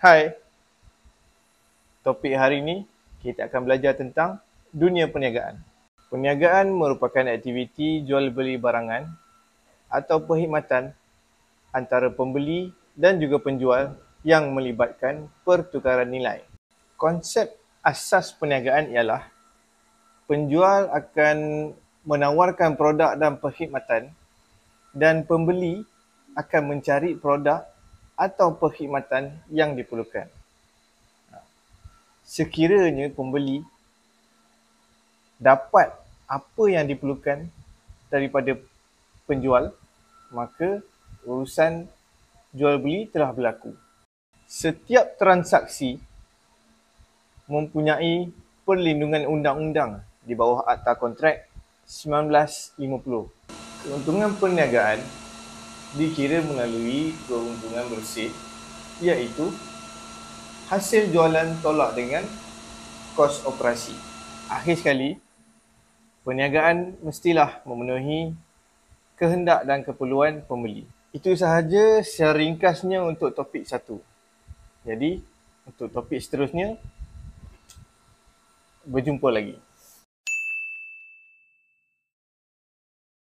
Hai, topik hari ini kita akan belajar tentang dunia perniagaan. Perniagaan merupakan aktiviti jual beli barangan atau perkhidmatan antara pembeli dan juga penjual yang melibatkan pertukaran nilai. Konsep asas perniagaan ialah penjual akan menawarkan produk dan perkhidmatan dan pembeli akan mencari produk atau perkhidmatan yang diperlukan. Sekiranya pembeli dapat apa yang diperlukan daripada penjual, maka urusan jual beli telah berlaku. Setiap transaksi mempunyai perlindungan undang-undang di bawah Akta Kontrak 1950. Keuntungan perniagaan dikira melalui keuntungan bersih, iaitu hasil jualan tolak dengan kos operasi. Akhir sekali, perniagaan mestilah memenuhi kehendak dan keperluan pembeli. Itu sahaja secara ringkasnya untuk topik 1. Jadi, untuk topik seterusnya, berjumpa lagi.